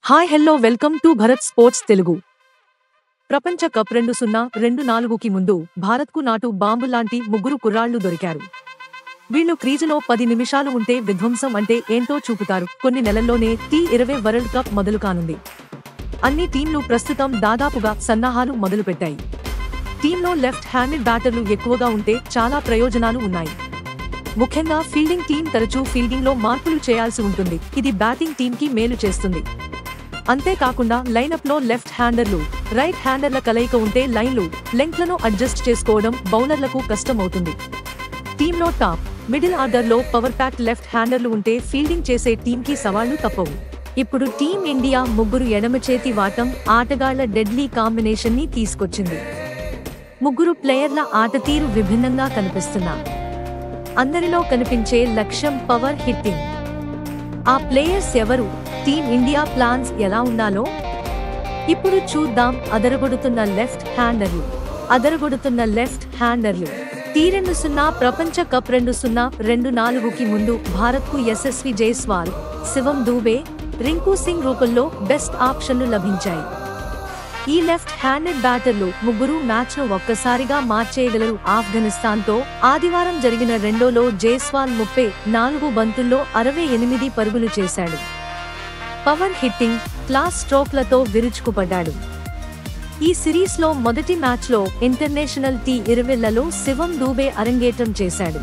Hi hello welcome to Bharat sports Telugu. ప్రపంచ cup 2024కి ముందు భారత్కు నాటు బాంబు లాంటి ముగ్గురు కుర్రాళ్లు దొరికారు. వీళ్లు క్రీజులో 10 నిమిషాలు ఉంటే విధ్వంసం అంటే ఏంటో చూపుతారు. కొన్ని నెలల్లోనే T20 వరల్డ్ కప్ మొదలు కానుంది. అన్ని టీంలు ప్రస్తుతం దాదాపుగా సన్నాహాలు మొదలుపెట్టాయి. టీంలో లెఫ్ట్ హ్యాండెడ్ బ్యాటర్లు ఎక్కువగా ఉంటే చాలా ప్రయోజనాలు ఉన్నాయి. ముఖ్యంగా ఫీల్డింగ్ టీం తరచూ ఫీల్డింగ్లో మార్పులు చేయాల్సి ఉంటుంది. ఇది బ్యాటింగ్ టీంకి మేలు చేస్తుంది. అంతేకాకుండా లైనప్లో లెఫ్ట్ హ్యాండర్లు, రైట్ హ్యాండర్ల కలయిక ఉంటే లైన్లు, లెంగ్త్లను అడ్జస్ట్ చేసుకోవడం బౌలర్లకు కష్టమవుతుంది. టీంలో టాప్, మిడిల్ ఆర్డర్లో పవర్ ప్యాక్ లెఫ్ట్ హ్యాండర్లు ఉంటే ఫీల్డింగ్ చేసే టీంకి సవాళ్లు తప్పవు. ఇప్పుడు టీం ఇండియా ముగ్గురు ఎడమచేతి వాటం ఆటగాళ్ల డెడ్లీ కాంబినేషన్ ని తీసుకొచ్చింది. ముగ్గురు ప్లేయర్ల ఆటతీరు విభిన్నంగా కనిపిస్తున్నా అందరిలో కనిపించే లక్ష్యం పవర్ హిట్టింగ్. ఆ ప్లేయర్స్ ఎవరు? టీం ఇండియా ప్లాన్స్ ఎలా ఉండాలో ఇప్పుడు చూద్దాం. అదరగొడుతున్న లెఫ్ట్ హ్యాండర్లు T20 ప్రపంచ కప్ 2024కి ముందు భారత్కు యశస్వి జైస్వాల్, శివం దూబే, రింకు సింగ్ రూపంలో బెస్ట్ ఆప్షన్లు లభించాయి. ఈ లెఫ్ట్ హ్యాండెడ్ బ్యాటర్లు ముగ్గురు మ్యాచ్ను ఒక్కసారిగా మార్చేయగలరు. ఆఫ్ఘనిస్తాన్తో ఆదివారం జరిగిన రెండోలో జైస్వాల్ 34 బంతుల్లో 68 పరుగులు చేశాడు. పవర్ హిట్టింగ్, క్లాస్ స్ట్రోక్లతో విరుచుకుపడ్డాడు. ఈ సిరీస్లో మొదటి మ్యాచ్లో ఇంటర్నేషనల్ T20లలో శివం దూబే అరంగేట్రం చేశాడు.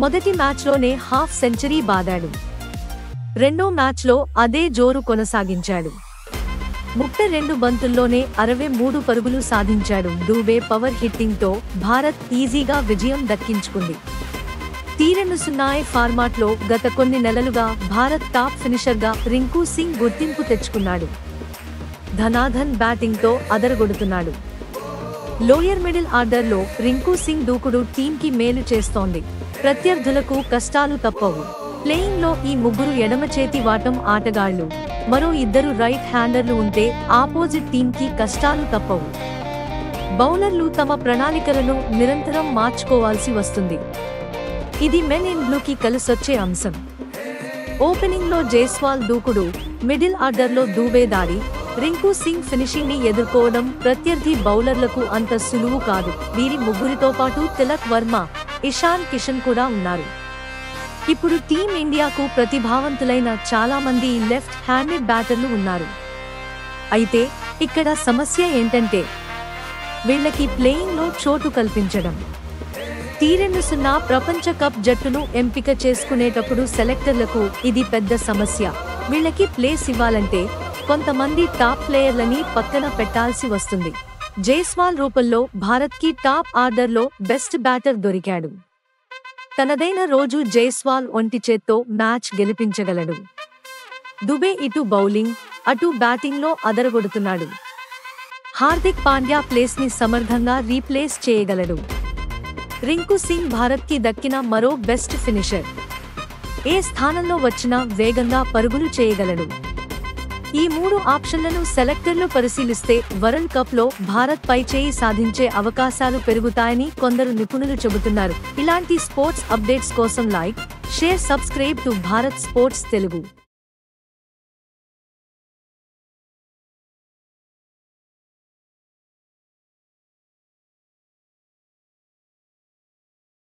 మొదటి మ్యాచ్లోనే హాఫ్ సెంచరీ బాదాడు. రెండో మ్యాచ్లో అదే జోరు కొనసాగించాడు. 32 బంతుల్లోనే 63 పరుగులు సాధించాడు. దూబే పవర్ హిట్టింగ్తో భారత్ ఈజీగా విజయం దక్కించుకుంది. T20 ఫార్మాట్లో గత కొన్ని నెలలుగా భారత్ టాప్ ఫినిషర్గా రింకు సింగ్ గుర్తింపు తెచ్చుకున్నాడు. ధనాధన్ బ్యాటింగ్తో అదరగొడుతున్నాడు. లోయర్ మిడిల్ ఆర్డర్లో రింకు సింగ్ దూకుడు టీంకి మేలు చేస్తోంది. ప్రత్యర్థులకు కష్టాలు తప్పవు. ప్లేయింగ్లో ఈ ముగ్గురు ఎడమ చేతి వాటం ఆటగాళ్లు, మరో ఇద్దరు రైట్ హ్యాండర్లు ఉంటే ఆపోజిట్ టీంకి కష్టాలు తప్పవు. బౌలర్లు తమ ప్రణాళికలను నిరంతరం మార్చుకోవాల్సి వస్తుంది. ఇది మెన్ ఇన్ బ్లూకి కలిసొచ్చే అంశం. ఓపెనింగ్లో జైస్వాల్ దూకుడు, మిడిల్ ఆర్డర్లో దూబే దాడి, రింకు సింగ్ ఫినిషింగ్ ని ఎదుర్కోవడం ప్రత్యర్థి బౌలర్లకు అంత సులువు కాదు. వీరి ముగ్గురితో పాటు తిలక్ వర్మ, ఇషాన్ కిషన్ కూడా ఉన్నారు. ఇప్పుడు టీం ఇండియాకు ప్రతిభావంతులైన చాలా మంది లెఫ్ట్ హ్యాండెడ్ బ్యాటర్లు ఉన్నారు. అయితే ఇక్కడ సమస్య ఏంటంటే వీళ్లకి ప్లేయింగ్లో చోటు కల్పించడం. T20 ప్రపంచ కప్ జట్టును ఎంపిక చేసుకునేటప్పుడు సెలెక్టర్లకు ఇది పెద్ద సమస్య. వీళ్లకి ప్లేస్ ఇవ్వాలంటే కొంతమంది టాప్ ప్లేయర్లని పక్కన పెట్టాల్సి వస్తుంది. జైస్వాల్ రూపంలో భారత్కి టాప్ ఆర్డర్లో బెస్ట్ బ్యాటర్ దొరికాడు. తనదైన రోజు జైస్వాల్ ఒంటి చేత్తో మ్యాచ్ గెలిపించగలడు. దుబే ఇటు బౌలింగ్, అటు బ్యాటింగ్లో అదరగొడుతున్నాడు. హార్దిక్ పాండ్యా ప్లేస్ ని సమర్థంగా రీప్లేస్ చేయగలడు. రింకు సింగ్ భారత్కి దక్కిన మరో బెస్ట్ ఫినిషర్. ఏ స్థానంలో వచ్చినా వేగంగా పరుగులు చేయగలడు. ఈ 3 ఆప్షన్లను సెలెక్టర్లు పరిశీలిస్తే వరల్డ్ కప్లో భారత్ పైచేయి సాధించే అవకాశాలు పెరుగుతాయని కొందరు నిపుణులు చెబుతున్నారు. ఇలాంటి స్పోర్ట్స్ అప్డేట్స్ కోసం like, share, subscribe to Bharat sports Telugu.